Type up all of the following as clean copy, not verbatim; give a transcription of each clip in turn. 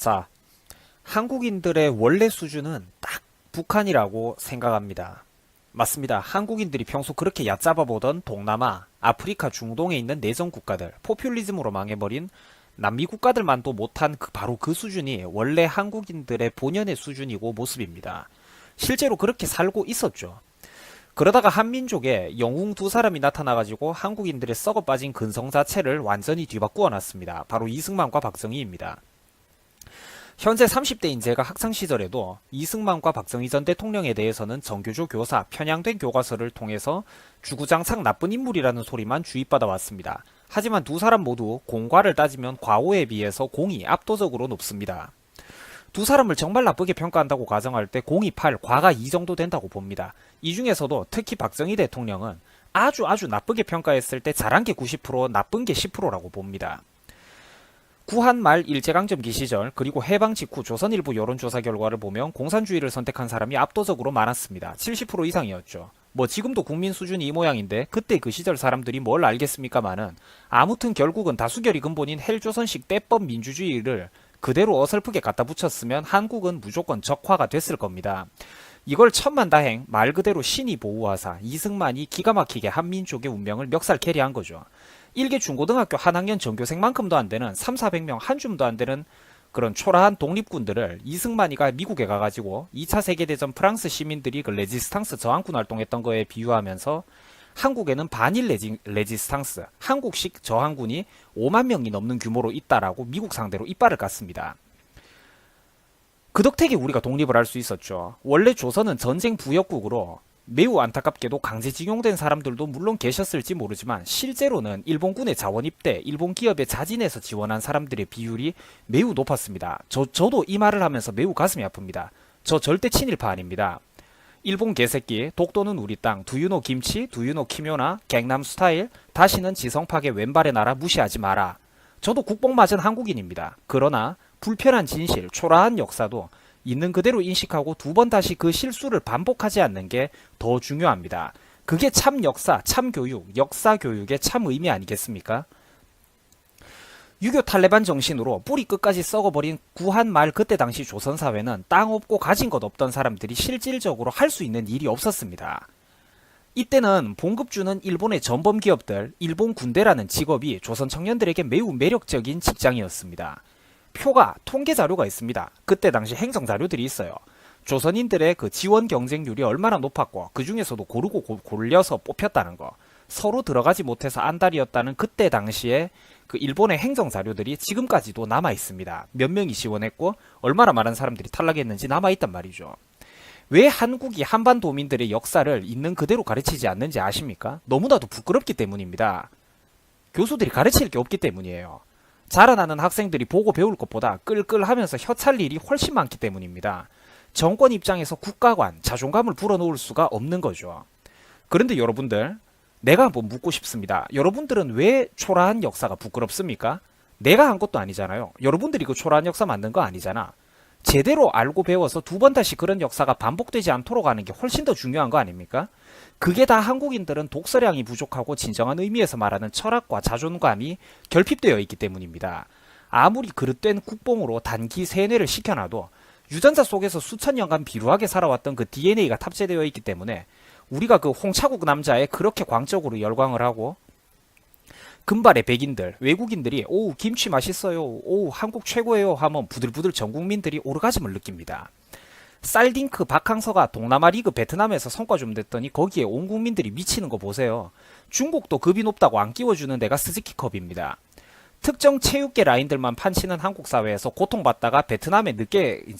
자, 한국인들의 원래 수준은 딱 북한이라고 생각합니다. 맞습니다. 한국인들이 평소 그렇게 얕잡아 보던 동남아, 아프리카, 중동에 있는 내전 국가들, 포퓰리즘으로 망해버린 남미 국가들만도 못한 바로 그 수준이 원래 한국인들의 본연의 수준이고 모습입니다. 실제로 그렇게 살고 있었죠. 그러다가 한민족에 영웅 두 사람이 나타나가지고 한국인들의 썩어 빠진 근성 자체를 완전히 뒤바꾸어 놨습니다. 바로 이승만과 박정희입니다. 현재 30대인 제가 학창시절에도 이승만과 박정희 전 대통령에 대해서는 정교조 교사, 편향된 교과서를 통해서 주구장창 나쁜 인물이라는 소리만 주입받아 왔습니다. 하지만 두 사람 모두 공과를 따지면 과오에 비해서 공이 압도적으로 높습니다. 두 사람을 정말 나쁘게 평가한다고 가정할 때 공이 8, 과가 2 정도 된다고 봅니다. 이 중에서도 특히 박정희 대통령은 아주 나쁘게 평가했을 때 잘한 게 90%, 나쁜 게 10%라고 봅니다. 구한 말 일제강점기 시절 그리고 해방 직후 조선일보 여론조사 결과를 보면 공산주의를 선택한 사람이 압도적으로 많았습니다. 70% 이상이었죠. 뭐 지금도 국민 수준이 이 모양인데 그때 그 시절 사람들이 뭘 알겠습니까마는 아무튼 결국은 다수결이 근본인 헬조선식 때법 민주주의를 그대로 어설프게 갖다 붙였으면 한국은 무조건 적화가 됐을 겁니다. 이걸 천만다행 말 그대로 신이 보호하사 이승만이 기가 막히게 한민족의 운명을 멱살 캐리한 거죠. 일개 중고등학교 한 학년 전교생만큼도 안 되는 3,400명 한 줌도 안 되는 그런 초라한 독립군들을 이승만이가 미국에 가가지고 2차 세계대전 프랑스 시민들이 그 레지스탕스 저항군 활동했던 거에 비유하면서 한국에는 반일 레지스탕스, 한국식 저항군이 5만 명이 넘는 규모로 있다라고 미국 상대로 이빨을 깠습니다. 그 덕택에 우리가 독립을 할 수 있었죠. 원래 조선은 전쟁 부역국으로 매우 안타깝게도 강제징용된 사람들도 물론 계셨을지 모르지만 실제로는 일본군의 자원 입대, 일본 기업에 자진해서 지원한 사람들의 비율이 매우 높았습니다. 저도 이 말을 하면서 매우 가슴이 아픕니다. 저 절대 친일파 아닙니다. 일본 개새끼, 독도는 우리 땅, 두유노 김치, 두유노 키묘나, 갱남 스타일, 다시는 지성파계 왼발의 나라 무시하지 마라. 저도 국뽕 맞은 한국인입니다. 그러나 불편한 진실, 초라한 역사도 있는 그대로 인식하고 두 번 다시 그 실수를 반복하지 않는 게 더 중요합니다. 그게 참 역사, 참 교육, 역사 교육의 참 의미 아니겠습니까? 유교 탈레반 정신으로 뿌리 끝까지 썩어버린 구한 말 그때 당시 조선사회는 땅 없고 가진 것 없던 사람들이 실질적으로 할 수 있는 일이 없었습니다. 이때는 봉급주는 일본의 전범 기업들, 일본 군대라는 직업이 조선 청년들에게 매우 매력적인 직장이었습니다. 표가 통계 자료가 있습니다. 그때 당시 행정 자료들이 있어요. 조선인들의 그 지원 경쟁률이 얼마나 높았고 그 중에서도 고르고 골려서 뽑혔다는 거, 서로 들어가지 못해서 안달이었다는 그때 당시에 그 일본의 행정 자료들이 지금까지도 남아 있습니다. 몇 명이 지원했고 얼마나 많은 사람들이 탈락했는지 남아 있단 말이죠. 왜 한국이 한반도민들의 역사를 있는 그대로 가르치지 않는지 아십니까? 너무나도 부끄럽기 때문입니다. 교수들이 가르칠 게 없기 때문이에요. 자라나는 학생들이 보고 배울 것보다 끌끌하면서 혀찰 일이 훨씬 많기 때문입니다. 정권 입장에서 국가관, 자존감을 불어넣을 수가 없는 거죠. 그런데 여러분들, 내가 한번 묻고 싶습니다. 여러분들은 왜 초라한 역사가 부끄럽습니까? 내가 한 것도 아니잖아요. 여러분들이 그 초라한 역사 만든 거 아니잖아. 제대로 알고 배워서 두 번 다시 그런 역사가 반복되지 않도록 하는 게 훨씬 더 중요한 거 아닙니까? 그게 다 한국인들은 독서량이 부족하고 진정한 의미에서 말하는 철학과 자존감이 결핍되어 있기 때문입니다. 아무리 그릇된 국뽕으로 단기 세뇌를 시켜놔도 유전자 속에서 수천 년간 비루하게 살아왔던 그 DNA가 탑재되어 있기 때문에 우리가 그 홍차국 남자에 그렇게 광적으로 열광을 하고 금발의 백인들, 외국인들이 오 김치 맛있어요, 오 한국 최고예요 하면 부들부들 전 국민들이 오르가즘을 느낍니다. 쌀딩크 박항서가 동남아 리그 베트남에서 성과 좀 냈더니 거기에 온 국민들이 미치는 거 보세요. 중국도 급이 높다고 안 끼워주는 데가 스즈키컵입니다. 특정 체육계 라인들만 판치는 한국 사회에서 고통받다가 베트남에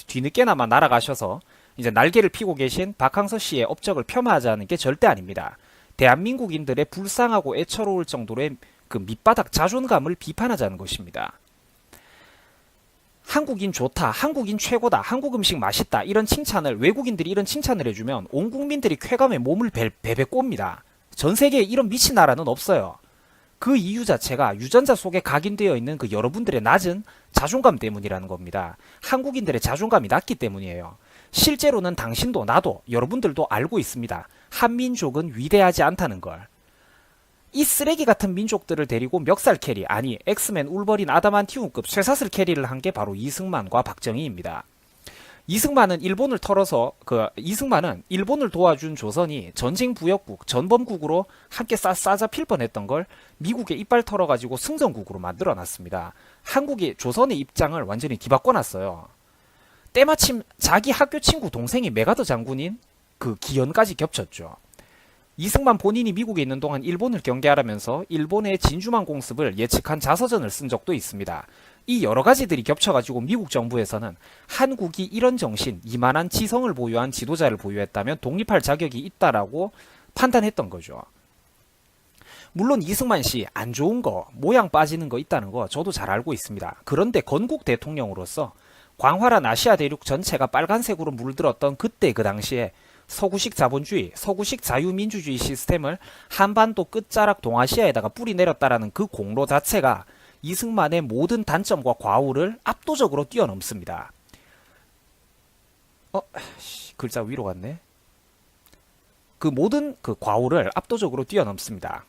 뒤늦게나마 날아가셔서 이제 날개를 피고 계신 박항서 씨의 업적을 폄하하자는 게 절대 아닙니다. 대한민국인들의 불쌍하고 애처로울 정도의 그 밑바닥 자존감을 비판하자는 것입니다. 한국인 좋다, 한국인 최고다, 한국 음식 맛있다 이런 칭찬을 외국인들이 이런 칭찬을 해주면 온 국민들이 쾌감에 몸을 베베 꼽니다. 전 세계에 이런 미친 나라는 없어요. 그 이유 자체가 유전자 속에 각인되어 있는 그 여러분들의 낮은 자존감 때문이라는 겁니다. 한국인들의 자존감이 낮기 때문이에요. 실제로는 당신도 나도 여러분들도 알고 있습니다. 한민족은 위대하지 않다는 걸. 이 쓰레기 같은 민족들을 데리고 멱살 캐리, 아니 엑스맨 울버린 아다만티움급 쇠사슬 캐리를 한 게 바로 이승만과 박정희입니다. 이승만은 일본을 도와준 조선이 전쟁 부역국, 전범국으로 함께 싸잡힐 뻔했던 걸 미국에 이빨 털어가지고 승전국으로 만들어놨습니다. 한국이 조선의 입장을 완전히 뒤바꿔놨어요. 때마침 자기 학교 친구 동생이 메가더 장군인 그 기연까지 겹쳤죠. 이승만 본인이 미국에 있는 동안 일본을 경계하라면서 일본의 진주만 공습을 예측한 자서전을 쓴 적도 있습니다. 이 여러 가지들이 겹쳐가지고 미국 정부에서는 한국이 이런 정신, 이만한 지성을 보유한 지도자를 보유했다면 독립할 자격이 있다라고 판단했던 거죠. 물론 이승만 씨 안 좋은 거, 모양 빠지는 거 있다는 거 저도 잘 알고 있습니다. 그런데 건국 대통령으로서 광활한 아시아 대륙 전체가 빨간색으로 물들었던 그때 그 당시에 서구식 자본주의, 서구식 자유민주주의 시스템을 한반도 끝자락 동아시아에다가 뿌리 내렸다라는 그 공로 자체가 이승만의 모든 단점과 과오를 압도적으로 뛰어넘습니다. 글자 위로 갔네. 그 모든 그 과오를 압도적으로 뛰어넘습니다.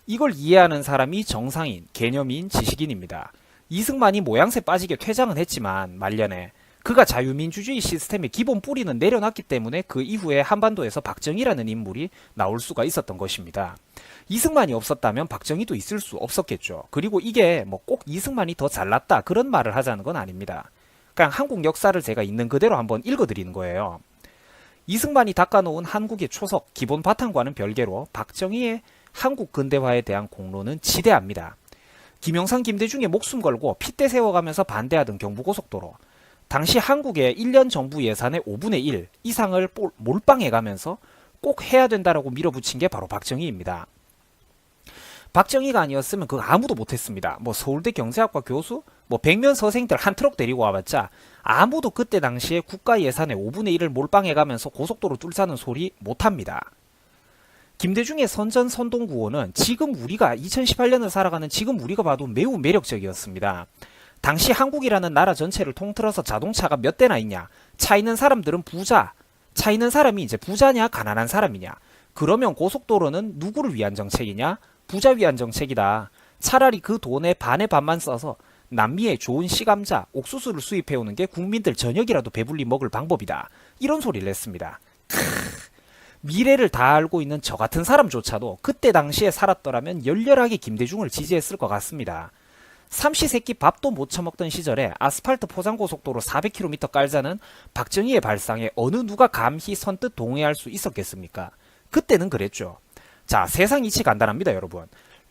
이걸 이해하는 사람이 정상인, 개념인, 지식인입니다. 이승만이 모양새 빠지게 퇴장은 했지만 말년에 그가 자유민주주의 시스템의 기본 뿌리는 내려놨기 때문에 그 이후에 한반도에서 박정희라는 인물이 나올 수가 있었던 것입니다. 이승만이 없었다면 박정희도 있을 수 없었겠죠. 그리고 이게 뭐 꼭 이승만이 더 잘났다 그런 말을 하자는 건 아닙니다. 그냥 한국 역사를 제가 있는 그대로 한번 읽어드리는 거예요. 이승만이 닦아놓은 한국의 초석, 기본 바탕과는 별개로 박정희의 한국 근대화에 대한 공로는 지대합니다. 김영삼, 김대중의 목숨 걸고 핏대 세워가면서 반대하던 경부고속도로, 당시 한국의 1년 정부 예산의 5분의 1 이상을 몰빵해가면서 꼭 해야 된다라고 밀어붙인 게 바로 박정희입니다. 박정희가 아니었으면 그거 아무도 못했습니다. 뭐 서울대 경제학과 교수, 뭐 백면 서생들 한 트럭 데리고 와봤자 아무도 그때 당시에 국가 예산의 5분의 1을 몰빵해가면서 고속도로 뚫자는 소리 못합니다. 김대중의 선전 선동구호는 지금 우리가 2018년을 살아가는 지금 우리가 봐도 매우 매력적이었습니다. 당시 한국이라는 나라 전체를 통틀어서 자동차가 몇 대나 있냐? 차 있는 사람들은 부자. 차 있는 사람이 이제 부자냐 가난한 사람이냐? 그러면 고속도로는 누구를 위한 정책이냐? 부자 위한 정책이다. 차라리 그 돈의 반의 반만 써서 남미의 좋은 시감자, 옥수수를 수입해오는 게 국민들 저녁이라도 배불리 먹을 방법이다. 이런 소리를 했습니다. 미래를 다 알고 있는 저 같은 사람조차도 그때 당시에 살았더라면 열렬하게 김대중을 지지했을 것 같습니다. 삼시세끼 밥도 못 처먹던 시절에 아스팔트 포장고속도로 400km 깔자는 박정희의 발상에 어느 누가 감히 선뜻 동의할 수 있었겠습니까? 그때는 그랬죠. 자, 세상 이치 간단합니다, 여러분.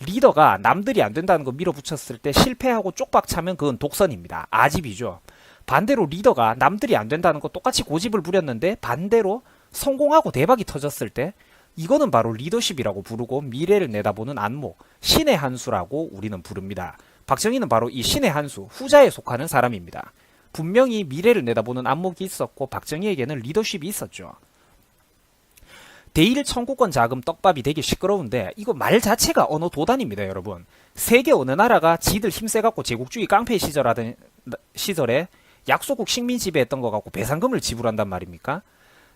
리더가 남들이 안 된다는 거 밀어붙였을 때 실패하고 쪽박 차면 그건 독선입니다. 아집이죠. 반대로 리더가 남들이 안 된다는 거 똑같이 고집을 부렸는데 반대로 성공하고 대박이 터졌을 때 이거는 바로 리더십이라고 부르고 미래를 내다보는 안목, 신의 한 수라고 우리는 부릅니다. 박정희는 바로 이 신의 한 수, 후자에 속하는 사람입니다. 분명히 미래를 내다보는 안목이 있었고 박정희에게는 리더십이 있었죠. 대일 청구권 자금 떡밥이 되게 시끄러운데 이거 말 자체가 언어 도단입니다, 여러분. 세계 어느 나라가 지들 힘세갖고 제국주의 깡패 시절에 약소국 식민 지배했던 거 갖고 배상금을 지불한단 말입니까?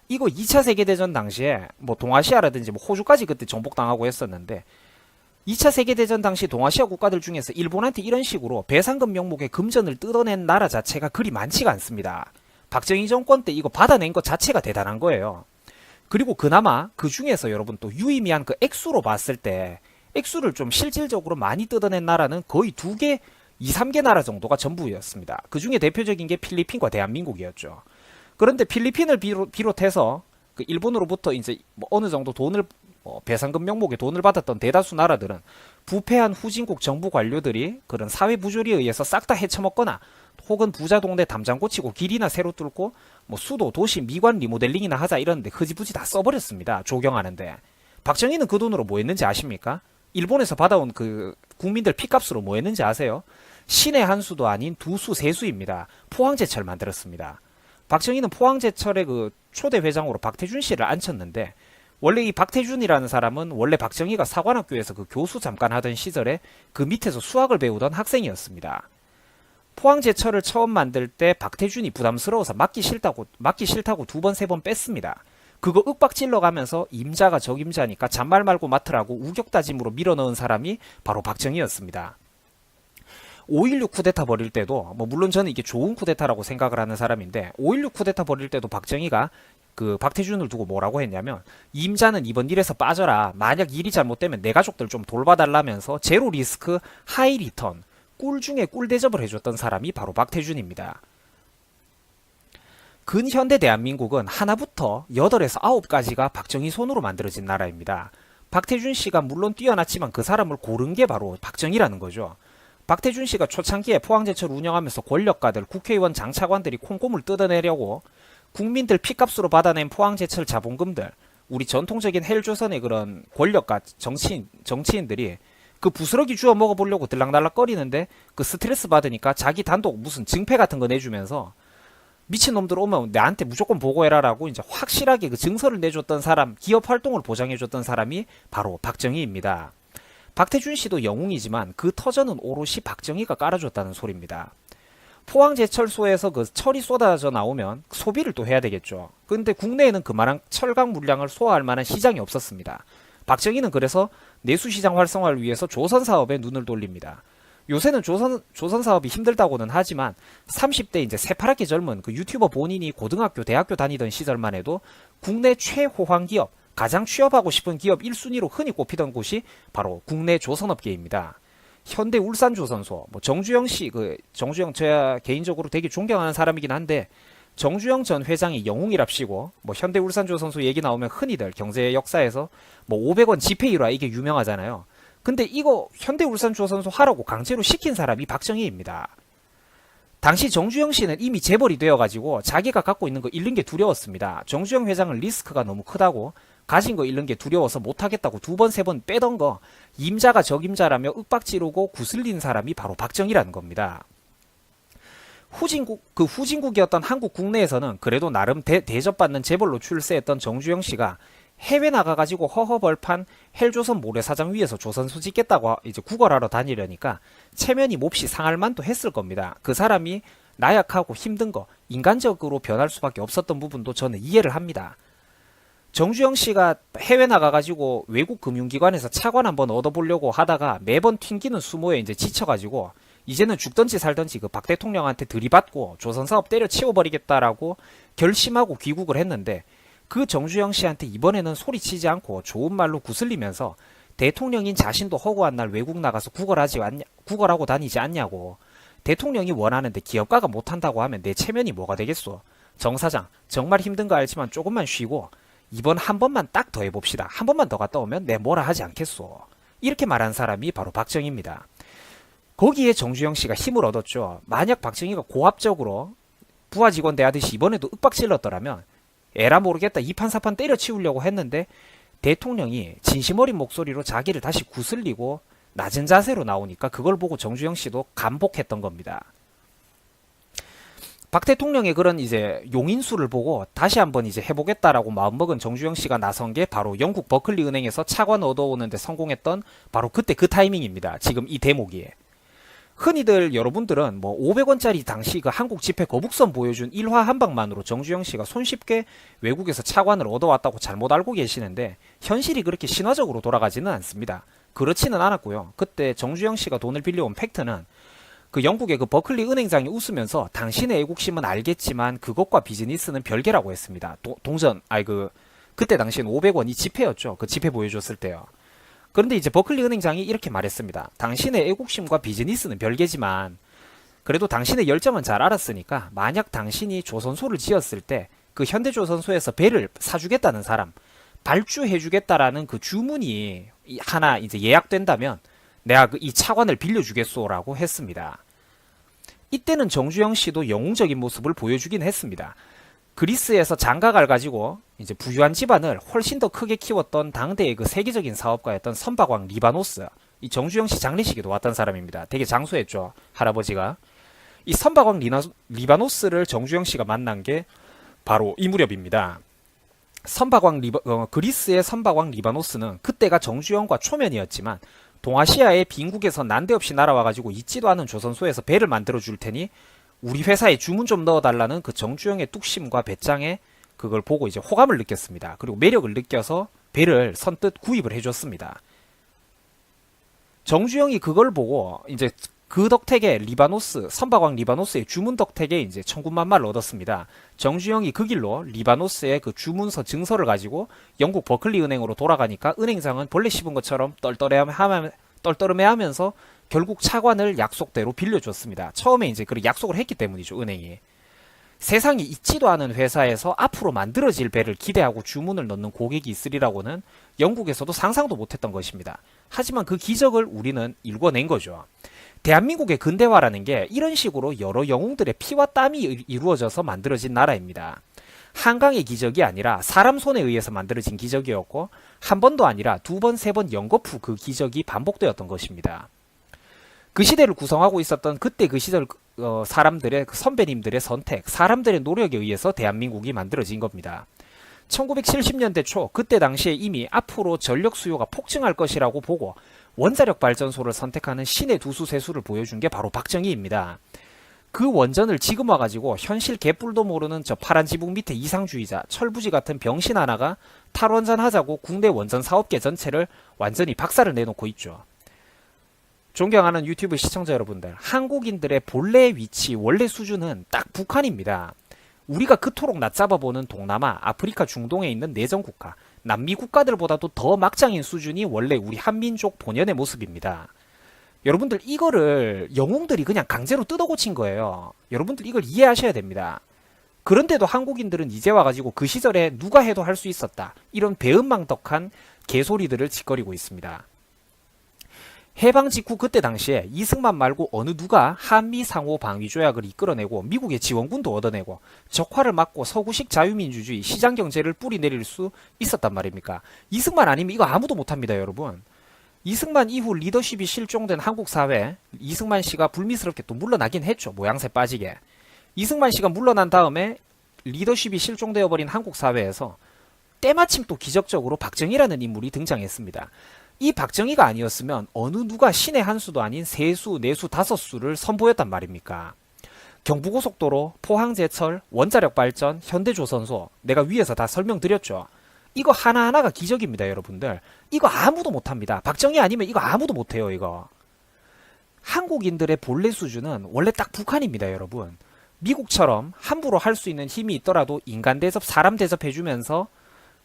이거 2차 세계대전 당시에 뭐 동아시아라든지 뭐 호주까지 그때 정복당하고 했었는데 2차 세계대전 당시 동아시아 국가들 중에서 일본한테 이런 식으로 배상금 명목의 금전을 뜯어낸 나라 자체가 그리 많지가 않습니다. 박정희 정권 때 이거 받아낸 것 자체가 대단한 거예요. 그리고 그나마 그 중에서 여러분 또 유의미한 그 액수로 봤을 때 액수를 좀 실질적으로 많이 뜯어낸 나라는 거의 2개, 2, 3개 나라 정도가 전부였습니다. 그 중에 대표적인 게 필리핀과 대한민국이었죠. 그런데 필리핀을 비롯해서 그 일본으로부터 이제 뭐 어느 정도 돈을 배상금 명목의 돈을 받았던 대다수 나라들은 부패한 후진국 정부 관료들이 그런 사회 부조리에 의해서 싹 다 헤쳐먹거나 혹은 부자 동네 담장 고치고 길이나 새로 뚫고 뭐 수도, 도시, 미관 리모델링이나 하자 이러는데 흐지부지 다 써버렸습니다. 조경하는데. 박정희는 그 돈으로 뭐 했는지 아십니까? 일본에서 받아온 그 국민들 피값으로 뭐 했는지 아세요? 신의 한 수도 아닌 두 수, 세 수입니다. 포항제철 만들었습니다. 박정희는 포항제철의 그 초대 회장으로 박태준 씨를 앉혔는데 원래 이 박태준이라는 사람은 원래 박정희가 사관학교에서 그 교수 잠깐 하던 시절에 그 밑에서 수학을 배우던 학생이었습니다. 포항제철을 처음 만들 때 박태준이 부담스러워서 맡기 싫다고 2번, 3번 뺐습니다. 그거 윽박질러 가면서 임자가 적임자니까 잔말 말고 맡으라고 우격다짐으로 밀어넣은 사람이 바로 박정희였습니다. 5.16 쿠데타 벌일 때도 뭐 물론 저는 이게 좋은 쿠데타라고 생각을 하는 사람인데 5.16 쿠데타 벌일 때도 박정희가 그 박태준을 두고 뭐라고 했냐면 임자는 이번 일에서 빠져라. 만약 일이 잘못되면 내 가족들 좀 돌봐달라면서 제로 리스크 하이 리턴 꿀 중에 꿀 대접을 해줬던 사람이 바로 박태준입니다. 근현대 대한민국은 하나부터 8에서 9까지가 박정희 손으로 만들어진 나라입니다. 박태준 씨가 물론 뛰어났지만 그 사람을 고른 게 바로 박정희라는 거죠. 박태준 씨가 초창기에 포항제철 운영하면서 권력가들, 국회의원, 장차관들이 콩고물 뜯어내려고 국민들 피값으로 받아낸 포항제철 자본금들, 우리 전통적인 헬조선의 그런 권력가 정치인들이 그 부스러기 주워 먹어보려고 들락날락거리는데 그 스트레스 받으니까 자기 단독 무슨 증패 같은 거 내주면서 미친놈들 오면 나한테 무조건 보고해라라고 이제 확실하게 그 증서를 내줬던 사람, 기업 활동을 보장해줬던 사람이 바로 박정희입니다. 박태준 씨도 영웅이지만 그 터전은 오롯이 박정희가 깔아줬다는 소리입니다. 포항제철소에서 그 철이 쏟아져 나오면 소비를 또 해야 되겠죠. 근데 국내에는 그만한 철강 물량을 소화할 만한 시장이 없었습니다. 박정희는 그래서 내수시장 활성화를 위해서 조선 사업에 눈을 돌립니다. 요새는 조선 사업이 힘들다고는 하지만 30대 이제 새파랗게 젊은 그 유튜버 본인이 고등학교, 대학교 다니던 시절만 해도 국내 최호황 기업, 가장 취업하고 싶은 기업 1순위로 흔히 꼽히던 곳이 바로 국내 조선업계입니다. 현대 울산조선소, 뭐 정주영 씨, 정주영 제가 개인적으로 되게 존경하는 사람이긴 한데 정주영 전 회장이 영웅이랍시고 뭐 현대 울산조선소 얘기 나오면 흔히들 경제 역사에서 뭐 500원 지폐 일화 이게 유명하잖아요. 근데 이거 현대 울산조선소 하라고 강제로 시킨 사람이 박정희입니다. 당시 정주영 씨는 이미 재벌이 되어가지고 자기가 갖고 있는 거 잃는 게 두려웠습니다. 정주영 회장은 리스크가 너무 크다고 가진 거 잃는 게 두려워서 못하겠다고 2번, 3번 빼던 거 임자가 적임자라며 윽박지르고 구슬린 사람이 바로 박정희라는 겁니다. 후진국이었던 한국 국내에서는 그래도 나름 대접받는 재벌로 출세했던 정주영 씨가 해외 나가가지고 허허벌판 헬조선 모래사장 위에서 조선소 짓겠다고 이제 구걸하러 다니려니까 체면이 몹시 상할 만도 했을 겁니다. 그 사람이 나약하고 힘든 거 인간적으로 변할 수밖에 없었던 부분도 저는 이해를 합니다. 정주영 씨가 해외 나가가지고 외국 금융기관에서 차관 한번 얻어보려고 하다가 매번 튕기는 수모에 이제 지쳐가지고 이제는 죽던지 살던지 그 박 대통령한테 들이받고 조선사업 때려치워버리겠다라고 결심하고 귀국을 했는데 그 정주영 씨한테 이번에는 소리치지 않고 좋은 말로 구슬리면서 대통령인 자신도 허구한 날 외국 나가서 구걸하고 다니지 않냐고. 대통령이 원하는데 기업가가 못한다고 하면 내 체면이 뭐가 되겠소. 정 사장 정말 힘든 거 알지만 조금만 쉬고 이번 한 번만 딱 더 해봅시다. 한 번만 더 갔다 오면 내 뭐라 하지 않겠소. 이렇게 말한 사람이 바로 박정희입니다. 거기에 정주영 씨가 힘을 얻었죠. 만약 박정희가 고압적으로 부하 직원 대하듯이 이번에도 윽박질렀더라면 에라 모르겠다 2판 4판 때려치우려고 했는데 대통령이 진심 어린 목소리로 자기를 다시 구슬리고 낮은 자세로 나오니까 그걸 보고 정주영 씨도 감복했던 겁니다. 박 대통령의 그런 이제 용인수를 보고 다시 한번 이제 해보겠다라고 마음먹은 정주영 씨가 나선 게 바로 영국 버클리 은행에서 차관 얻어오는데 성공했던 바로 그때 그 타이밍입니다. 지금 이 대목이. 흔히들 여러분들은 뭐 500원짜리 당시 그 한국 지폐 거북선 보여준 일화 한 방만으로 정주영 씨가 손쉽게 외국에서 차관을 얻어왔다고 잘못 알고 계시는데 현실이 그렇게 신화적으로 돌아가지는 않습니다. 그렇지는 않았고요. 그때 정주영 씨가 돈을 빌려온 팩트는 그 영국의 그 버클리 은행장이 웃으면서 당신의 애국심은 알겠지만 그것과 비즈니스는 별개라고 했습니다. 그때 당시엔 500원이 지폐였죠. 그 지폐 보여줬을 때요. 그런데 이제 버클리 은행장이 이렇게 말했습니다. 당신의 애국심과 비즈니스는 별개지만 그래도 당신의 열정은 잘 알았으니까 만약 당신이 조선소를 지었을 때 그 현대조선소에서 배를 사주겠다는 사람, 발주해주겠다라는 그 주문이 하나 이제 예약된다면 내가 이 차관을 빌려주겠소라고 했습니다. 이때는 정주영 씨도 영웅적인 모습을 보여주긴 했습니다. 그리스에서 장가갈 가지고 이제 부유한 집안을 훨씬 더 크게 키웠던 당대의 그 세계적인 사업가였던 선박왕 리바노스, 이 정주영 씨 장례식에도 왔던 사람입니다. 되게 장수했죠, 할아버지가. 이 선박왕 리바노스를 정주영 씨가 만난 게 바로 이 무렵입니다. 그리스의 선박왕 리바노스는 그때가 정주영과 초면이었지만 동아시아의 빈국에서 난데없이 날아와가지고 있지도 않은 조선소에서 배를 만들어 줄 테니 우리 회사에 주문 좀 넣어달라는 그 정주영의 뚝심과 배짱에 그걸 보고 이제 호감을 느꼈습니다. 그리고 매력을 느껴서 배를 선뜻 구입을 해줬습니다. 정주영이 그걸 보고 이제 그 덕택에 리바노스, 선박왕 리바노스의 주문 덕택에 이제 천군만마를 얻었습니다. 정주영이 그 길로 리바노스의 그 주문서 증서를 가지고 영국 버클리 은행으로 돌아가니까 은행장은 벌레 씹은 것처럼 떨떠름해하면서 결국 차관을 약속대로 빌려줬습니다. 처음에 이제 그 약속을 했기 때문이죠, 은행이. 세상에 있지도 않은 회사에서 앞으로 만들어질 배를 기대하고 주문을 넣는 고객이 있으리라고는 영국에서도 상상도 못했던 것입니다. 하지만 그 기적을 우리는 일궈낸 거죠. 대한민국의 근대화라는 게 이런 식으로 여러 영웅들의 피와 땀이 이루어져서 만들어진 나라입니다. 한강의 기적이 아니라 사람 손에 의해서 만들어진 기적이었고, 한 번도 아니라 두 번, 세 번 연거푸 그 기적이 반복되었던 것입니다. 그 시대를 구성하고 있었던 그때 그 시절 사람들의, 선배님들의 선택, 사람들의 노력에 의해서 대한민국이 만들어진 겁니다. 1970년대 초, 그때 당시에 이미 앞으로 전력 수요가 폭증할 것이라고 보고 원자력 발전소를 선택하는 신의 두수세수를 보여준 게 바로 박정희입니다. 그 원전을 지금 와가지고 현실 개뿔도 모르는 저 파란 지붕 밑에 이상주의자, 철부지 같은 병신 하나가 탈원전 하자고 국내 원전 사업계 전체를 완전히 박살을 내놓고 있죠. 존경하는 유튜브 시청자 여러분들, 한국인들의 본래 위치, 원래 수준은 딱 북한입니다. 우리가 그토록 낮잡아보는 동남아, 아프리카, 중동에 있는 내전국가, 남미 국가들보다도 더 막장인 수준이 원래 우리 한민족 본연의 모습입니다. 여러분들 이거를 영웅들이 그냥 강제로 뜯어고친 거예요. 여러분들 이걸 이해하셔야 됩니다. 그런데도 한국인들은 이제 와가지고 그 시절에 누가 해도 할 수 있었다, 이런 배은망덕한 개소리들을 짓거리고 있습니다. 해방 직후 그때 당시에 이승만 말고 어느 누가 한미 상호 방위 조약을 이끌어내고 미국의 지원군도 얻어내고 적화를 막고 서구식 자유민주주의 시장 경제를 뿌리내릴 수 있었단 말입니까? 이승만 아니면 이거 아무도 못합니다, 여러분. 이승만 이후 리더십이 실종된 한국 사회, 이승만 씨가 불미스럽게 또 물러나긴 했죠, 모양새 빠지게. 이승만 씨가 물러난 다음에 리더십이 실종되어 버린 한국 사회에서 때마침 또 기적적으로 박정희라는 인물이 등장했습니다. 이 박정희가 아니었으면 어느 누가 신의 한 수도 아닌 세수, 네수, 다섯수를 선보였단 말입니까? 경부고속도로, 포항제철, 원자력 발전, 현대조선소, 내가 위에서 다 설명드렸죠. 이거 하나하나가 기적입니다, 여러분들. 이거 아무도 못합니다. 박정희 아니면 이거 아무도 못해요, 이거. 한국인들의 본래 수준은 원래 딱 북한입니다, 여러분. 미국처럼 함부로 할 수 있는 힘이 있더라도 인간 대접, 사람 대접해주면서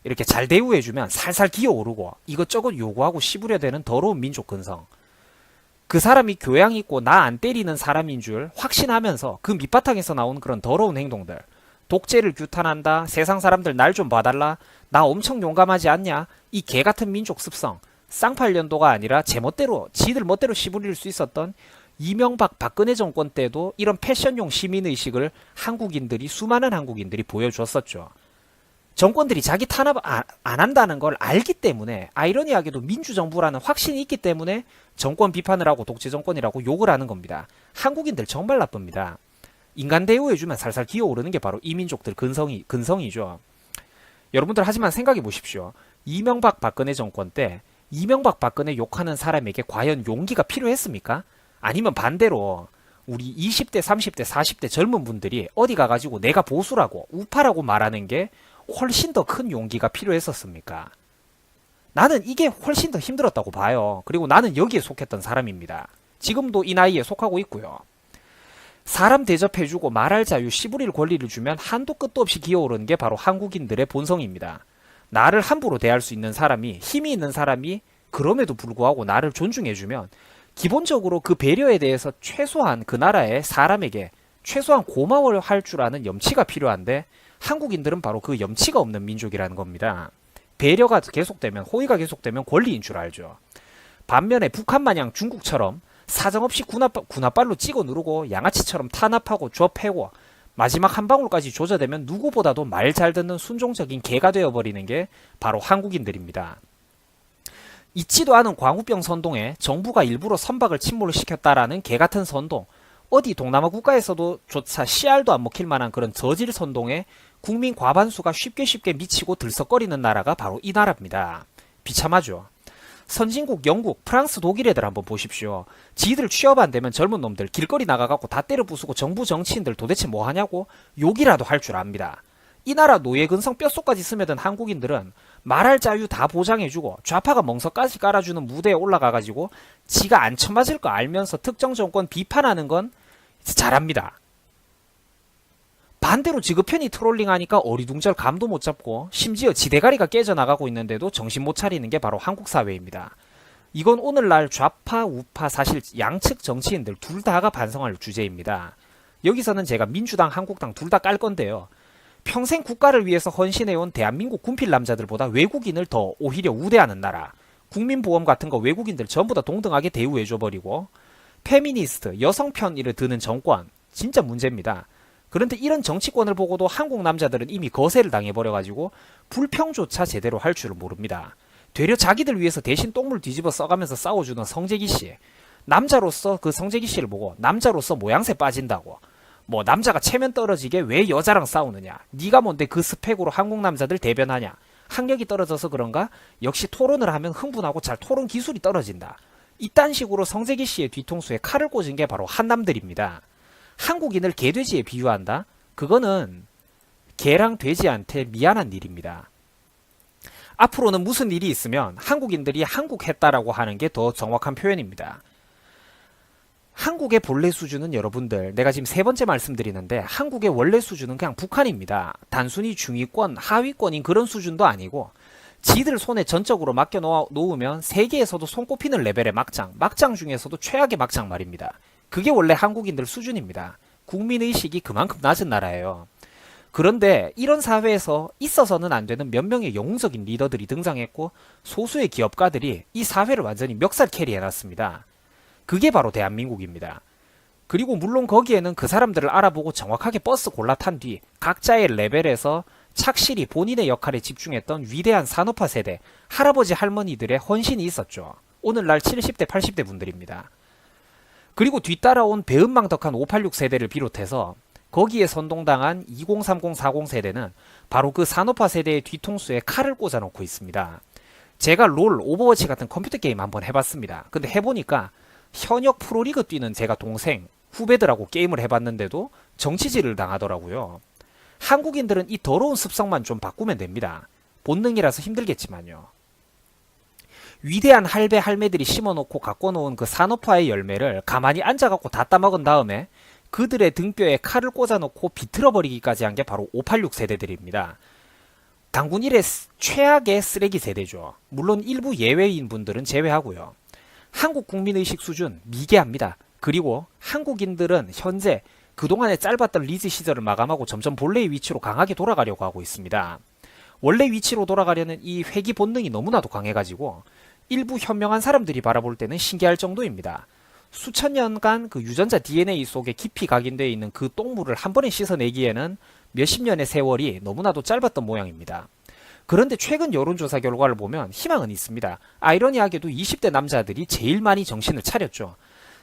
이렇게 잘 대우해주면 살살 기어오르고 이것저것 요구하고 씹으려 되는 더러운 민족 근성. 그 사람이 교양 있고 나 안 때리는 사람인 줄 확신하면서 그 밑바탕에서 나온 그런 더러운 행동들. 독재를 규탄한다, 세상 사람들 날 좀 봐달라, 나 엄청 용감하지 않냐, 이 개같은 민족 습성. 쌍팔년도가 아니라 제멋대로, 지들 멋대로 씹으릴 수 있었던 이명박 박근혜 정권 때도 이런 패션용 시민의식을 수많은 한국인들이 보여줬었죠. 정권들이 자기 탄압 안 한다는 걸 알기 때문에, 아이러니하게도 민주정부라는 확신이 있기 때문에 정권 비판을 하고 독재 정권이라고 욕을 하는 겁니다. 한국인들 정말 나쁩니다. 인간 대우해주면 살살 기어오르는 게 바로 이 민족들 근성이죠. 여러분들 하지만 생각해 보십시오. 이명박 박근혜 정권 때 이명박 박근혜 욕하는 사람에게 과연 용기가 필요했습니까? 아니면 반대로 우리 20대, 30대, 40대 젊은 분들이 어디 가가지고 내가 보수라고, 우파라고 말하는 게 훨씬 더 큰 용기가 필요했었습니까? 나는 이게 훨씬 더 힘들었다고 봐요. 그리고 나는 여기에 속했던 사람입니다. 지금도 이 나이에 속하고 있고요. 사람 대접해주고 말할 자유, 씨부릴 권리를 주면 한도 끝도 없이 기어오르는 게 바로 한국인들의 본성입니다. 나를 함부로 대할 수 있는 사람이, 힘이 있는 사람이 그럼에도 불구하고 나를 존중해주면 기본적으로 그 배려에 대해서 최소한 그 나라의 사람에게 최소한 고마워할 줄 아는 염치가 필요한데, 한국인들은 바로 그 염치가 없는 민족이라는 겁니다. 배려가 계속되면, 호의가 계속되면 권리인 줄 알죠. 반면에 북한마냥 중국처럼 사정없이 군홧발로 찍어 누르고 양아치처럼 탄압하고 좁혀고 마지막 한 방울까지 조져대면 누구보다도 말 잘 듣는 순종적인 개가 되어버리는 게 바로 한국인들입니다. 있지도 않은 광우병 선동에 정부가 일부러 선박을 침몰을 시켰다라는 개같은 선동, 어디 동남아 국가에서도 조차 씨알도 안 먹힐 만한 그런 저질 선동에 국민 과반수가 쉽게 미치고 들썩거리는 나라가 바로 이 나라입니다. 비참하죠. 선진국 영국, 프랑스, 독일 애들 한번 보십시오. 지들 취업 안 되면 젊은 놈들 길거리 나가갖고 다 때려 부수고 정부 정치인들 도대체 뭐 하냐고 욕이라도 할 줄 압니다. 이 나라 노예 근성 뼛속까지 스며든 한국인들은 말할 자유 다 보장해주고 좌파가 멍석까지 깔아주는 무대에 올라가가지고 지가 안 쳐맞을 거 알면서 특정 정권 비판하는 건 잘합니다. 반대로 지급편이 트롤링하니까 어리둥절 감도 못 잡고 심지어 지대가리가 깨져나가고 있는데도 정신 못 차리는 게 바로 한국 사회입니다. 이건 오늘날 좌파, 우파 사실 양측 정치인들 둘 다가 반성할 주제입니다. 여기서는 제가 민주당, 한국당 둘 다 깔 건데요. 평생 국가를 위해서 헌신해온 대한민국 군필 남자들보다 외국인을 더 오히려 우대하는 나라, 국민보험 같은 거 외국인들 전부 다 동등하게 대우해줘버리고 페미니스트, 여성 편의를 드는 정권, 진짜 문제입니다. 그런데 이런 정치권을 보고도 한국 남자들은 이미 거세를 당해버려가지고 불평조차 제대로 할 줄을 모릅니다. 되려 자기들 위해서 대신 똥물 뒤집어 써가면서 싸워주는 성재기 씨. 남자로서 그 성재기 씨를 보고 남자로서 모양새 빠진다고. 뭐 남자가 체면 떨어지게 왜 여자랑 싸우느냐. 네가 뭔데 그 스펙으로 한국 남자들 대변하냐. 학력이 떨어져서 그런가? 역시 토론을 하면 흥분하고 잘 토론 기술이 떨어진다. 이딴 식으로 성재기 씨의 뒤통수에 칼을 꽂은 게 바로 한남들입니다. 한국인을 개돼지에 비유한다? 그거는 개랑 돼지한테 미안한 일입니다. 앞으로는 무슨 일이 있으면 한국인들이 한국했다라고 하는 게 더 정확한 표현입니다. 한국의 본래 수준은 여러분들, 내가 지금 세 번째 말씀드리는데 한국의 원래 수준은 그냥 북한입니다. 단순히 중위권, 하위권인 그런 수준도 아니고 지들 손에 전적으로 맡겨놓으면 세계에서도 손꼽히는 레벨의 막장 중에서도 최악의 막장 말입니다. 그게 원래 한국인들 수준입니다. 국민의식이 그만큼 낮은 나라예요. 그런데 이런 사회에서 있어서는 안 되는 몇 명의 영웅적인 리더들이 등장했고 소수의 기업가들이 이 사회를 완전히 멱살 캐리해놨습니다. 그게 바로 대한민국입니다. 그리고 물론 거기에는 그 사람들을 알아보고 정확하게 버스 골라 탄 뒤 각자의 레벨에서 착실히 본인의 역할에 집중했던 위대한 산업화 세대, 할아버지 할머니들의 헌신이 있었죠. 오늘날 70대 80대 분들입니다. 그리고 뒤따라온 배은망덕한 586 세대를 비롯해서 거기에 선동당한 2030, 40 세대는 바로 그 산업화 세대의 뒤통수에 칼을 꽂아놓고 있습니다. 제가 롤, 오버워치 같은 컴퓨터 게임 한번 해봤습니다. 근데 해보니까 현역 프로리그 뛰는 제가 동생, 후배들하고 게임을 해봤는데도 정치질을 당하더라고요. 한국인들은 이 더러운 습성만 좀 바꾸면 됩니다. 본능이라서 힘들겠지만요. 위대한 할배 할매들이 심어놓고 가꿔놓은 그 산업화의 열매를 가만히 앉아갖고 다 따먹은 다음에 그들의 등뼈에 칼을 꽂아놓고 비틀어버리기까지 한 게 바로 586 세대들입니다. 당군 이래 최악의 쓰레기 세대죠. 물론 일부 예외인 분들은 제외하고요. 한국 국민의식 수준 미개합니다. 그리고 한국인들은 현재 그동안의 짧았던 리즈 시절을 마감하고 점점 본래의 위치로 강하게 돌아가려고 하고 있습니다. 원래 위치로 돌아가려는 이 회귀 본능이 너무나도 강해가지고 일부 현명한 사람들이 바라볼 때는 신기할 정도입니다. 수천 년간 그 유전자 DNA 속에 깊이 각인되어 있는 그 똥물을 한 번에 씻어내기에는 몇십 년의 세월이 너무나도 짧았던 모양입니다. 그런데 최근 여론조사 결과를 보면 희망은 있습니다. 아이러니하게도 20대 남자들이 제일 많이 정신을 차렸죠.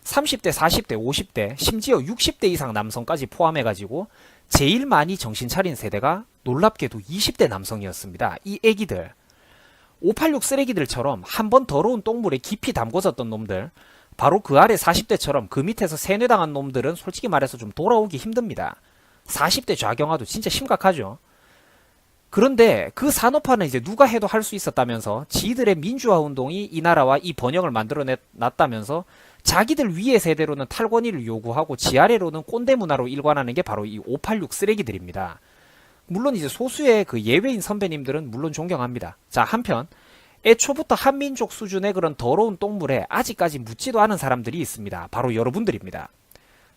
30대, 40대, 50대, 심지어 60대 이상 남성까지 포함해가지고 제일 많이 정신 차린 세대가 놀랍게도 20대 남성이었습니다. 이 애기들. 586 쓰레기들처럼 한 번 더러운 똥물에 깊이 담궈졌던 놈들, 바로 그 아래 40대처럼 그 밑에서 세뇌당한 놈들은 솔직히 말해서 좀 돌아오기 힘듭니다. 40대 좌경화도 진짜 심각하죠. 그런데 그 산업화는 이제 누가 해도 할 수 있었다면서 지들의 민주화 운동이 이 나라와 이 번영을 만들어냈다면서 자기들 위의 세대로는 탈권위를 요구하고 지아래로는 꼰대 문화로 일관하는 게 바로 이 586 쓰레기들입니다. 물론 이제 소수의 그 예외인 선배님들은 물론 존경합니다. 자, 한편 애초부터 한민족 수준의 그런 더러운 똥물에 아직까지 묻지도 않은 사람들이 있습니다. 바로 여러분들입니다.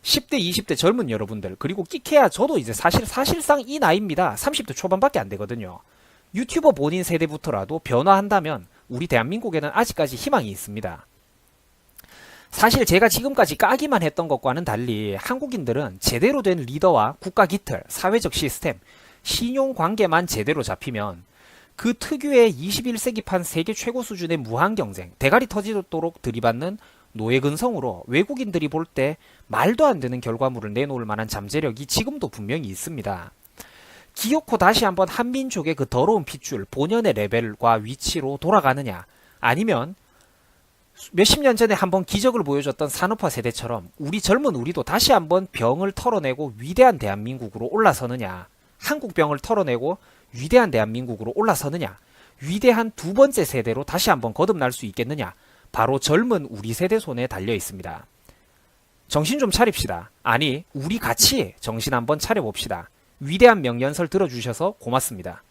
10대, 20대 젊은 여러분들, 그리고 끼케야 저도 이제 사실상 이 나이입니다. 30대 초반밖에 안 되거든요. 유튜버 본인 세대부터라도 변화한다면 우리 대한민국에는 아직까지 희망이 있습니다. 사실 제가 지금까지 까기만 했던 것과는 달리 한국인들은 제대로 된 리더와 국가 기틀, 사회적 시스템, 신용관계만 제대로 잡히면 그 특유의 21세기판 세계 최고 수준의 무한 경쟁, 대가리 터지도록 들이받는 노예 근성으로 외국인들이 볼 때 말도 안 되는 결과물을 내놓을 만한 잠재력이 지금도 분명히 있습니다. 기어코 다시 한번 한민족의 그 더러운 핏줄, 본연의 레벨과 위치로 돌아가느냐, 아니면 몇십 년 전에 한번 기적을 보여줬던 산업화 세대처럼 우리도 다시 한번 병을 털어내고 위대한 대한민국으로 올라서느냐, 한국병을 털어내고 위대한 대한민국으로 올라서느냐? 위대한 두 번째 세대로 다시 한번 거듭날 수 있겠느냐? 바로 젊은 우리 세대 손에 달려 있습니다. 정신 좀 차립시다. 아니, 우리 같이 정신 한번 차려봅시다. 위대한 명연설 들어주셔서 고맙습니다.